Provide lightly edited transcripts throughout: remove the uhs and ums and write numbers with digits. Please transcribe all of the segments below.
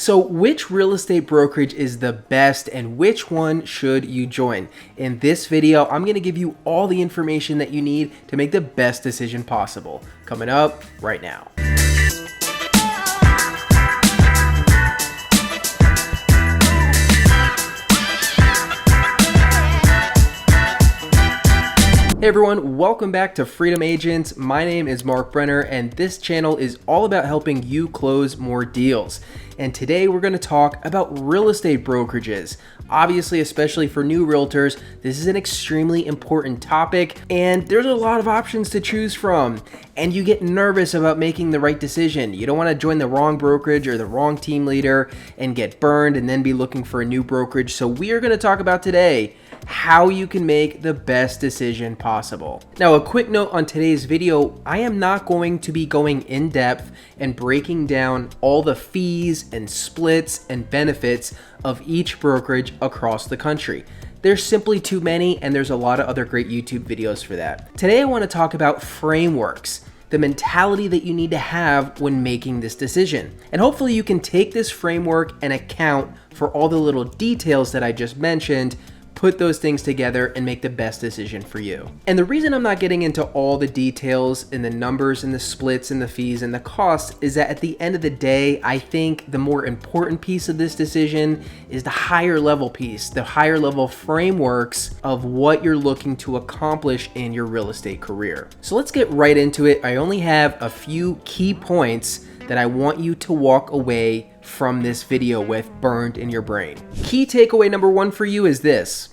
So which real estate brokerage is the best and which one should you join? In this video, I'm going to give you all the information that you need to make the best decision possible. Coming up right now. Hey everyone, welcome back to Freedom Agents. My name is Mark Brenner and this channel is all about helping you close more deals. And today we're going to talk about real estate brokerages. Obviously, especially for new realtors, this is an extremely important topic and there's a lot of options to choose from. And you get nervous about making the right decision. You don't want to join the wrong brokerage or the wrong team leader and get burned and then be looking for a new brokerage. So we are going to talk about today how you can make the best decision possible. Now, a quick note on today's video, I am not going to be going in depth and breaking down all the fees and splits and benefits of each brokerage across the country. There's simply too many and there's a lot of other great YouTube videos for that. Today, I want to talk about frameworks, the mentality that you need to have when making this decision. And hopefully you can take this framework and account for all the little details that I just mentioned, put those things together and make the best decision for you. And the reason I'm not getting into all the details and the numbers and the splits and the fees and the costs is that at the end of the day, I think the more important piece of this decision is the higher level piece, the higher level frameworks of what you're looking to accomplish in your real estate career. So let's get right into it. I only have a few key points that I want you to walk away from this video with burned in your brain. Key takeaway number one for you is this: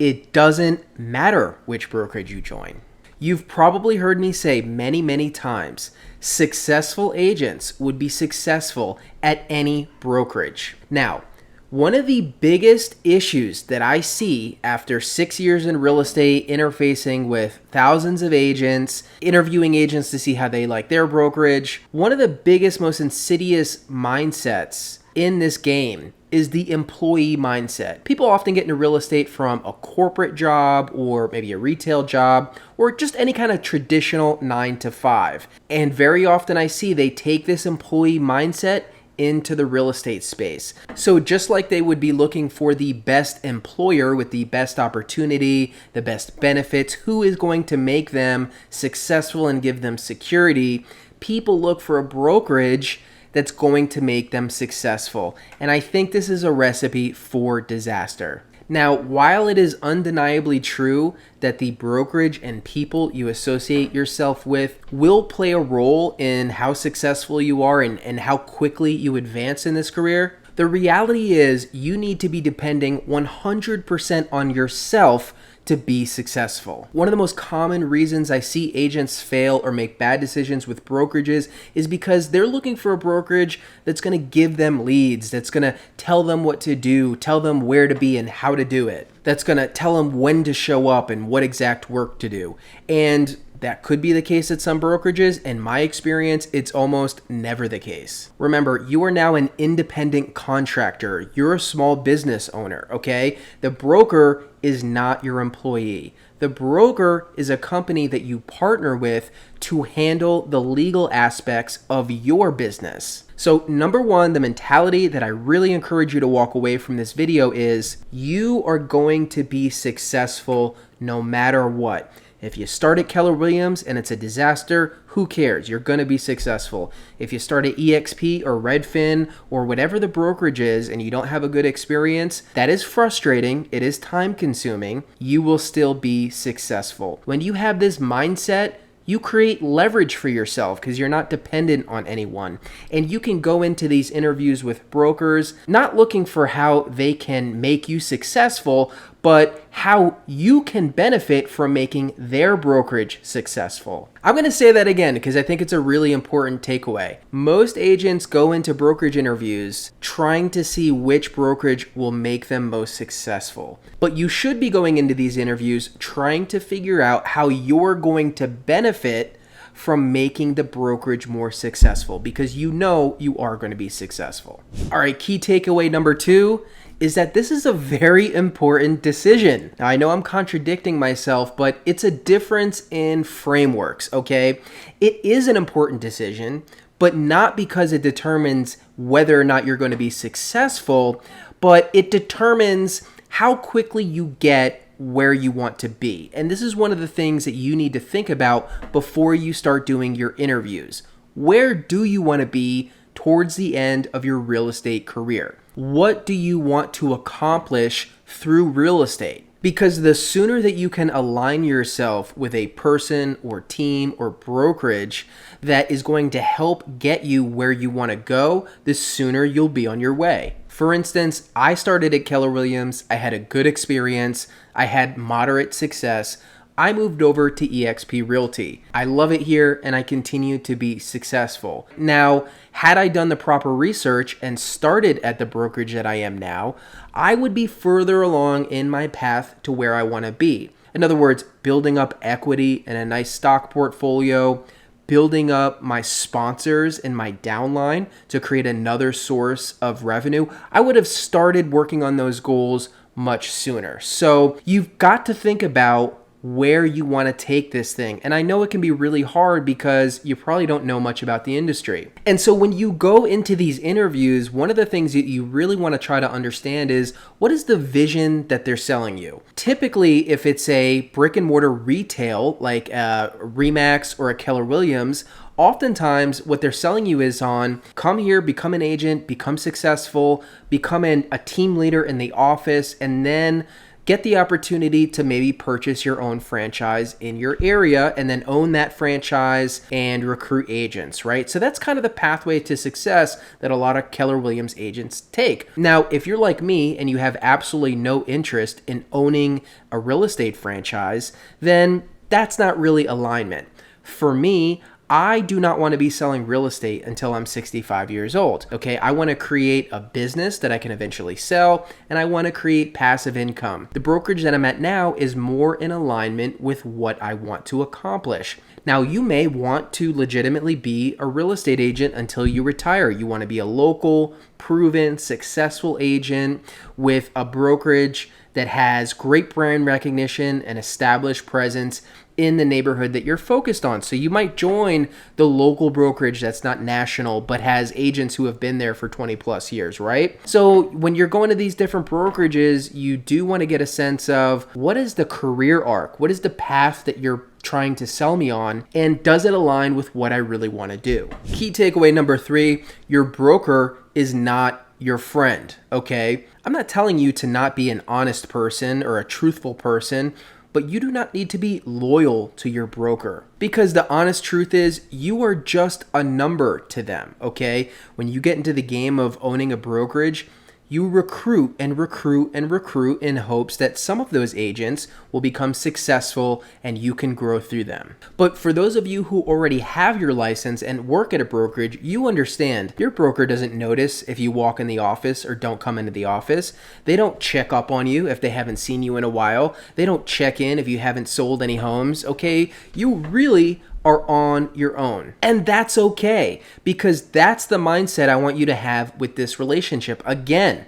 it doesn't matter which brokerage you join. You've probably heard me say many times, successful agents would be successful at any brokerage. Now, one of the biggest issues that I see after 6 years in real estate, interfacing with thousands of agents, interviewing agents to see how they like their brokerage, one of the biggest, most insidious mindsets in this game is the employee mindset. People often get into real estate from a corporate job or maybe a retail job or just any kind of traditional 9 to 5. And very often I see they take this employee mindset into the real estate space. So just like they would be looking for the best employer with the best opportunity, the best benefits, who is going to make them successful and give them security, people look for a brokerage that's going to make them successful. And I think this is a recipe for disaster. Now, while it is undeniably true that the brokerage and people you associate yourself with will play a role in how successful you are and how quickly you advance in this career, the reality is you need to be depending 100% on yourself to be successful. One of the most common reasons I see agents fail or make bad decisions with brokerages is because they're looking for a brokerage that's going to give them leads, that's going to tell them what to do, tell them where to be and how to do it, that's going to tell them when to show up and what exact work to do. And that could be the case at some brokerages. In my experience, it's almost never the case. Remember, you are now an independent contractor. You're a small business owner, okay? The broker is not your employee. The broker is a company that you partner with to handle the legal aspects of your business. So number one, the mentality that I really encourage you to walk away from this video is you are going to be successful no matter what. If you start at Keller Williams and it's a disaster, who cares? You're going to be successful. If you start at eXp or Redfin or whatever the brokerage is and you don't have a good experience, that is frustrating. It is time consuming. You will still be successful. When you have this mindset, you create leverage for yourself because you're not dependent on anyone. And you can go into these interviews with brokers, not looking for how they can make you successful, but how you can benefit from making their brokerage successful. I'm going to say that again because I think it's a really important takeaway. Most agents go into brokerage interviews trying to see which brokerage will make them most successful. But you should be going into these interviews trying to figure out how you're going to benefit from making the brokerage more successful because you know you are going to be successful. All right, key takeaway number two is that this is a very important decision. Now, I know I'm contradicting myself, but it's a difference in frameworks, okay? It is an important decision, but not because it determines whether or not you're going to be successful, but it determines how quickly you get where you want to be. And this is one of the things that you need to think about before you start doing your interviews. Where do you want to be towards the end of your real estate career? What do you want to accomplish through real estate? Because the sooner that you can align yourself with a person or team or brokerage that is going to help get you where you want to go, the sooner you'll be on your way. For instance, I started at Keller Williams. I had a good experience. I had moderate success. I moved over to eXp Realty. I love it here and I continue to be successful. Now, had I done the proper research and started at the brokerage that I am now, I would be further along in my path to where I want to be. In other words, building up equity and a nice stock portfolio, building up my sponsors and my downline to create another source of revenue. I would have started working on those goals much sooner. So you've got to think about where you want to take this thing. And I know it can be really hard because you probably don't know much about the industry. And so when you go into these interviews, one of the things that you really want to try to understand is what is the vision that they're selling you? Typically, if it's a brick and mortar retail like a RE/MAX or a Keller Williams, oftentimes what they're selling you is on come here, become an agent, become successful, become a team leader in the office, and then get the opportunity to maybe purchase your own franchise in your area and then own that franchise and recruit agents, right? So that's kind of the pathway to success that a lot of Keller Williams agents take. Now, if you're like me and you have absolutely no interest in owning a real estate franchise, then that's not really alignment. For me, I do not want to be selling real estate until I'm 65 years old. Okay, I want to create a business that I can eventually sell, and I want to create passive income. The brokerage that I'm at now is more in alignment with what I want to accomplish. Now, you may want to legitimately be a real estate agent until you retire. You want to be a local, proven, successful agent with a brokerage that has great brand recognition and established presence in the neighborhood that you're focused on. So you might join the local brokerage that's not national, but has agents who have been there for 20 plus years, right? So when you're going to these different brokerages, you do want to get a sense of what is the career arc? What is the path that you're trying to sell me on? And does it align with what I really want to do? Key takeaway number 3, your broker is not your friend, okay? I'm not telling you to not be an honest person or a truthful person, but you do not need to be loyal to your broker, because the honest truth is you are just a number to them, okay? When you get into the game of owning a brokerage, you recruit and recruit and recruit in hopes that some of those agents will become successful and you can grow through them. But for those of you who already have your license and work at a brokerage, you understand your broker doesn't notice if you walk in the office or don't come into the office. They don't check up on you if they haven't seen you in a while. They don't check in if you haven't sold any homes, okay? You really are on your own. And that's okay, because that's the mindset I want you to have with this relationship. Again,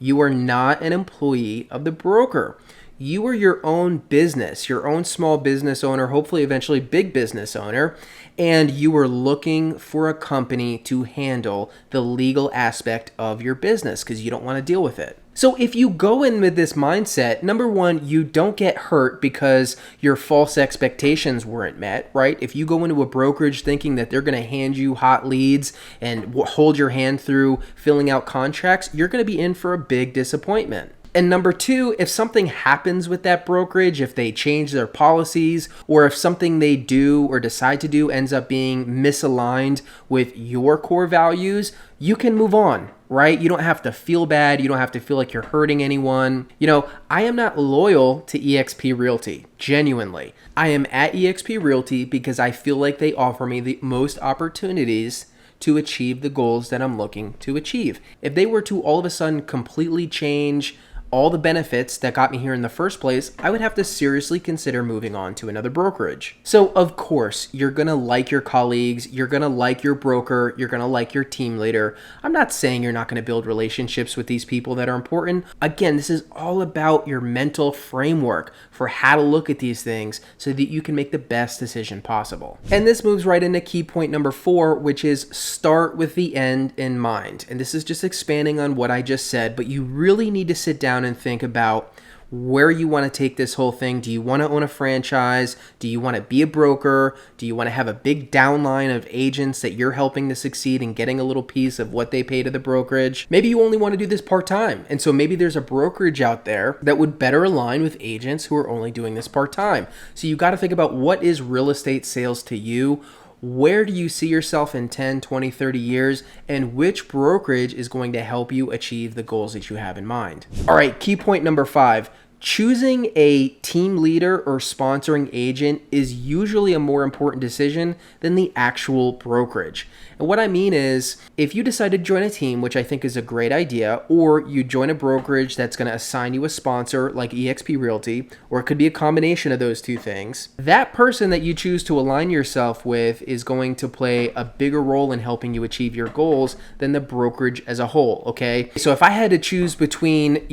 you are not an employee of the broker. You are your own business, your own small business owner, hopefully eventually big business owner, and you are looking for a company to handle the legal aspect of your business because you don't want to deal with it. So if you go in with this mindset, number one, you don't get hurt because your false expectations weren't met, right? If you go into a brokerage thinking that they're going to hand you hot leads and hold your hand through filling out contracts, you're going to be in for a big disappointment. And number two, if something happens with that brokerage, if they change their policies, or if something they do or decide to do ends up being misaligned with your core values, you can move on, right? You don't have to feel bad. You don't have to feel like you're hurting anyone. You know, I am not loyal to eXp Realty, genuinely. I am at eXp Realty because I feel like they offer me the most opportunities to achieve the goals that I'm looking to achieve. If they were to all of a sudden completely change all the benefits that got me here in the first place, I would have to seriously consider moving on to another brokerage. So of course, you're gonna like your colleagues, you're gonna like your broker, you're gonna like your team leader. I'm not saying you're not gonna build relationships with these people that are important. Again, this is all about your mental framework for how to look at these things so that you can make the best decision possible. And this moves right into key point number 4, which is start with the end in mind. And this is just expanding on what I just said, but you really need to sit down and think about where you want to take this whole thing. Do you want to own a franchise? Do you want to be a broker? Do you want to have a big downline of agents that you're helping to succeed and getting a little piece of what they pay to the brokerage? Maybe you only want to do this part-time. And so maybe there's a brokerage out there that would better align with agents who are only doing this part-time. So you got to think about, what is real estate sales to you? Where do you see yourself in 10, 20, 30 years? And which brokerage is going to help you achieve the goals that you have in mind? All right, key point number 5. Choosing a team leader or sponsoring agent is usually a more important decision than the actual brokerage. And what I mean is, if you decide to join a team, which I think is a great idea, or you join a brokerage that's going to assign you a sponsor like eXp Realty, or it could be a combination of those two things, that person that you choose to align yourself with is going to play a bigger role in helping you achieve your goals than the brokerage as a whole, okay? So if I had to choose between,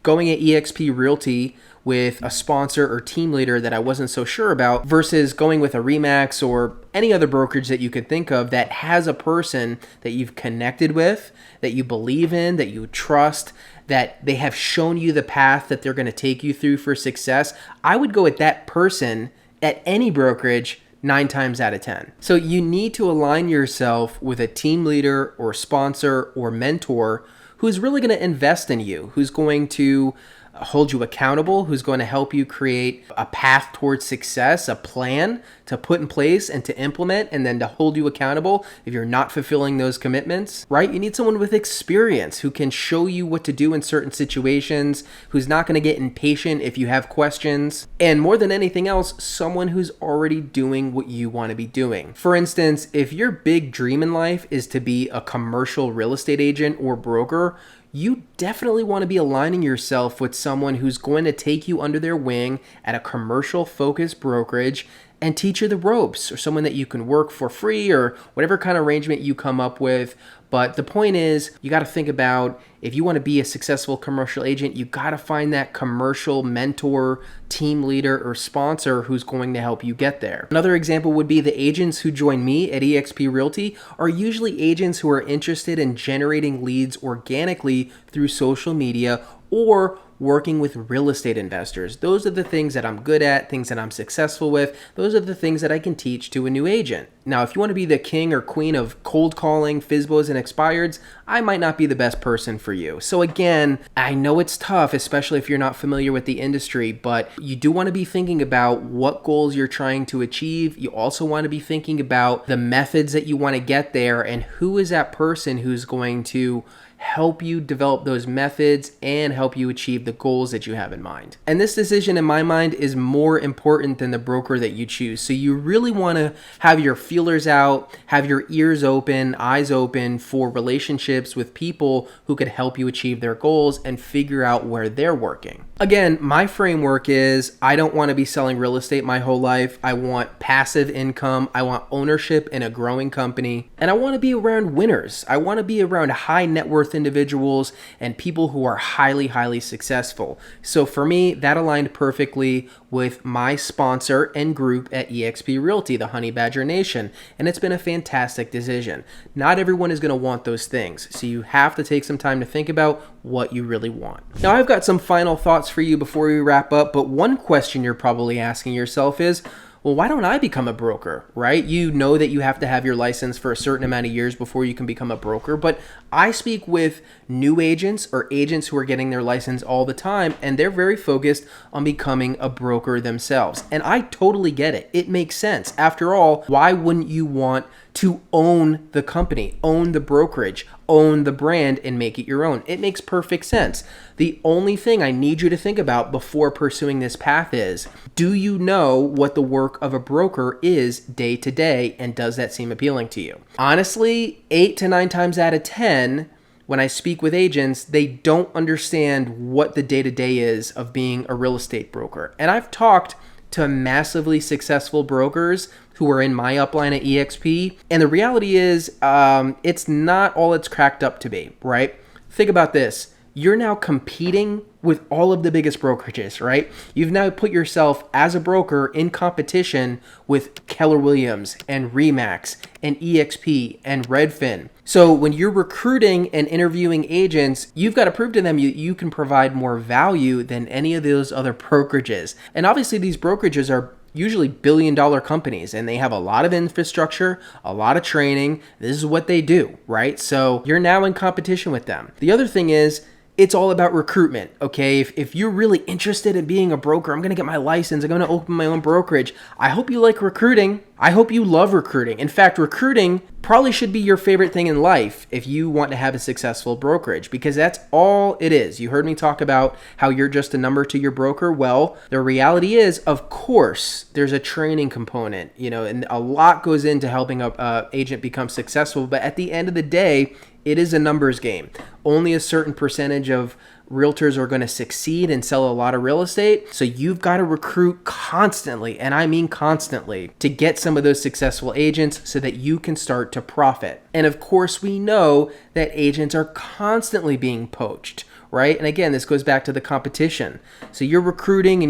going at eXp Realty with a sponsor or team leader that I wasn't so sure about versus going with a RE/MAX or any other brokerage that you could think of that has a person that you've connected with, that you believe in, that you trust, that they have shown you the path that they're going to take you through for success, I would go with that person at any brokerage 9 times out of 10. So you need to align yourself with a team leader or sponsor or mentor who's really going to invest in you, who's going to hold you accountable, who's going to help you create a path towards success, a plan to put in place and to implement, and then to hold you accountable if you're not fulfilling those commitments, right? You need someone with experience who can show you what to do in certain situations, who's not going to get impatient if you have questions, and more than anything else, someone who's already doing what you want to be doing. For instance, if your big dream in life is to be a commercial real estate agent or broker, you definitely want to be aligning yourself with someone who's going to take you under their wing at a commercial focused brokerage and teach you the ropes, or someone that you can work for free or whatever kind of arrangement you come up with. But the point is, you got to think about, if you want to be a successful commercial agent, you got to find that commercial mentor, team leader, or sponsor who's going to help you get there. Another example would be the agents who join me at eXp Realty are usually agents who are interested in generating leads organically through social media or working with real estate investors. Those are the things that I'm good at, things that I'm successful with. Those are the things that I can teach to a new agent. Now, if you want to be the king or queen of cold calling, FSBOs, and expireds, I might not be the best person for you. So again, I know it's tough, especially if you're not familiar with the industry, but you do want to be thinking about what goals you're trying to achieve. You also want to be thinking about the methods that you want to get there and who is that person who's going to help you develop those methods and help you achieve the goals that you have in mind. And this decision, in my mind, is more important than the broker that you choose. So you really want to have your feelers out, have your ears open, eyes open for relationships with people who could help you achieve their goals and figure out where they're working. Again, my framework is, I don't want to be selling real estate my whole life. I want passive income. I want ownership in a growing company. And I want to be around winners. I want to be around high net worth individuals and people who are highly, highly successful. So for me, that aligned perfectly with my sponsor and group at eXp Realty, the Honey Badger Nation. And it's been a fantastic decision. Not everyone is going to want those things. So you have to take some time to think about what you really want. Now, I've got some final thoughts for you before we wrap up, but one question you're probably asking yourself is, well, why don't I become a broker, right? You know that you have to have your license for a certain amount of years before you can become a broker, but I speak with new agents or agents who are getting their license all the time, and they're very focused on becoming a broker themselves. And I totally get it. It makes sense. After all, why wouldn't you want to own the company, own the brokerage, own the brand, and make it your own? It makes perfect sense. The only thing I need you to think about before pursuing this path is, do you know what the work of a broker is day to day, and does that seem appealing to you? Honestly, 8 to 9 times out of 10, when I speak with agents, they don't understand what the day-to-day is of being a real estate broker. And I've talked to massively successful brokers who are in my upline at eXp, and the reality is it's not all it's cracked up to be, right? Think about this. You're now competing with all of the biggest brokerages, right? You've now put yourself as a broker in competition with Keller Williams and RE/MAX and eXp and Redfin. So when you're recruiting and interviewing agents, you've got to prove to them you can provide more value than any of those other brokerages. And obviously these brokerages are usually billion-dollar companies, and they have a lot of infrastructure, a lot of training. This is what they do, right? So you're now in competition with them. The other thing is, it's all about recruitment, okay? If you're really interested in being a broker, I'm gonna get my license, I'm gonna open my own brokerage. I hope you like recruiting. I hope you love recruiting. In fact, recruiting probably should be your favorite thing in life if you want to have a successful brokerage, because that's all it is. You heard me talk about how you're just a number to your broker. Well, the reality is, of course, there's a training component, and a lot goes into helping a agent become successful. But at the end of the day, it is a numbers game. Only a certain percentage of realtors are going to succeed and sell a lot of real estate. So you've got to recruit constantly, and I mean constantly, to get some of those successful agents so that you can start to profit. And of course, we know that agents are constantly being poached, right? And again, this goes back to the competition. So you're recruiting,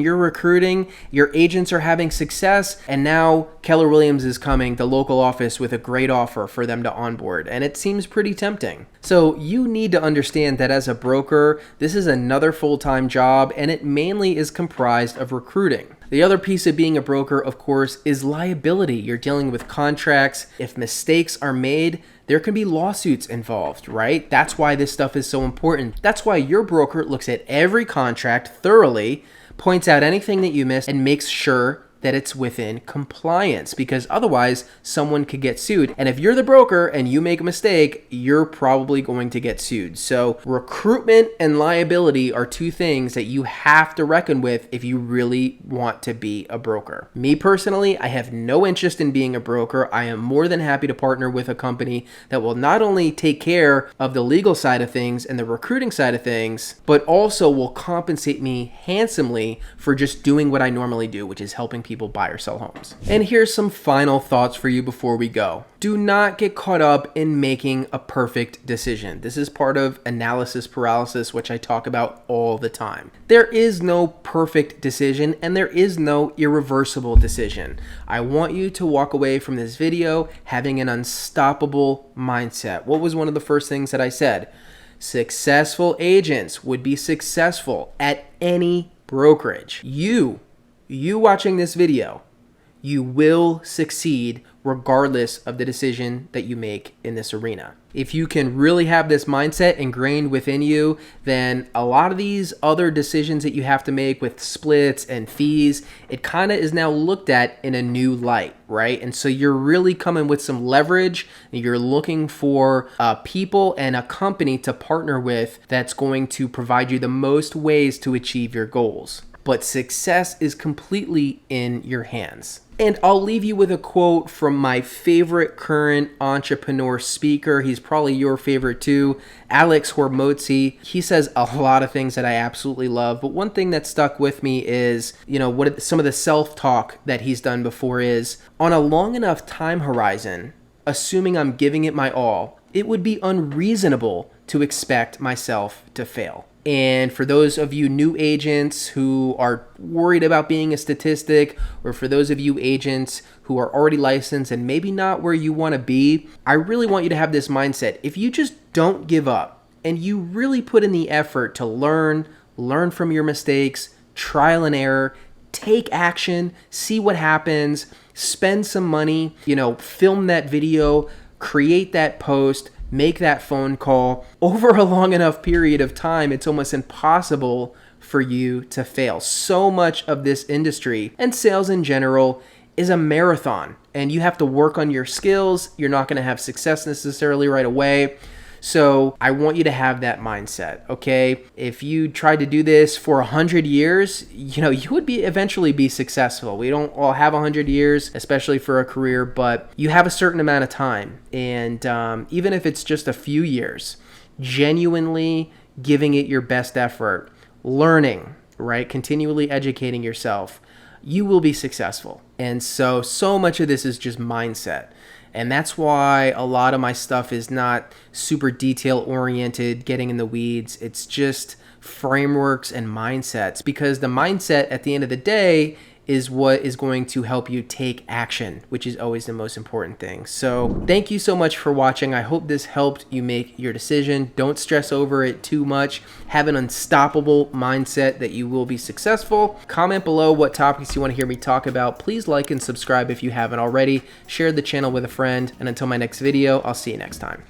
your agents are having success, and now Keller Williams is coming, the local office, with a great offer for them to onboard. And it seems pretty tempting. So you need to understand that as a broker, this is another full-time job, and it mainly is comprised of recruiting. The other piece of being a broker, of course, is liability. You're dealing with contracts. If mistakes are made, there can be lawsuits involved, right? That's why this stuff is so important. That's why your broker looks at every contract thoroughly, points out anything that you missed, and makes sure that it's within compliance, because otherwise someone could get sued. And if you're the broker and you make a mistake, you're probably going to get sued. So recruitment and liability are two things that you have to reckon with if you really want to be a broker. Me personally, I have no interest in being a broker. I am more than happy to partner with a company that will not only take care of the legal side of things and the recruiting side of things, but also will compensate me handsomely for just doing what I normally do, which is helping people buy or sell homes. And here's some final thoughts for you before we go. Do not get caught up in making a perfect decision. This is part of analysis paralysis, which I talk about all the time. There is no perfect decision, and there is no irreversible decision. I want you to walk away from this video having an unstoppable mindset. What was one of the first things that I said? Successful agents would be successful at any brokerage. You watching this video, you will succeed regardless of the decision that you make in this arena. If you can really have this mindset ingrained within you, then a lot of these other decisions that you have to make with splits and fees, it kind of is now looked at in a new light, right? And so you're really coming with some leverage. You're looking for people and a company to partner with that's going to provide you the most ways to achieve your goals. But success is completely in your hands. And I'll leave you with a quote from my favorite current entrepreneur speaker. He's probably your favorite too, Alex Hormozi. He says a lot of things that I absolutely love, but one thing that stuck with me is, what some of the self-talk that he's done before is, on a long enough time horizon, assuming I'm giving it my all, it would be unreasonable to expect myself to fail. And for those of you new agents who are worried about being a statistic, or for those of you agents who are already licensed and maybe not where you want to be, I really want you to have this mindset. If you just don't give up and you really put in the effort to learn from your mistakes, trial and error, take action, see what happens, spend some money, film that video, create that post, make that phone call, over a long enough period of time, it's almost impossible for you to fail. So much of this industry and sales in general is a marathon, and you have to work on your skills. You're not going to have success necessarily right away. So I want you to have that mindset, okay? If you tried to do this for 100 years, you would eventually be successful. We don't all have 100 years, especially for a career, but you have a certain amount of time. And even if it's just a few years, genuinely giving it your best effort, learning, right? Continually educating yourself, you will be successful. And so much of this is just mindset. And that's why a lot of my stuff is not super detail oriented, getting in the weeds. It's just frameworks and mindsets, because the mindset at the end of the day is what is going to help you take action, which is always the most important thing. So thank you so much for watching. I hope this helped you make your decision. Don't stress over it too much. Have an unstoppable mindset that you will be successful. Comment below what topics you want to hear me talk about. Please like and subscribe if you haven't already. Share the channel with a friend. And until my next video, I'll see you next time.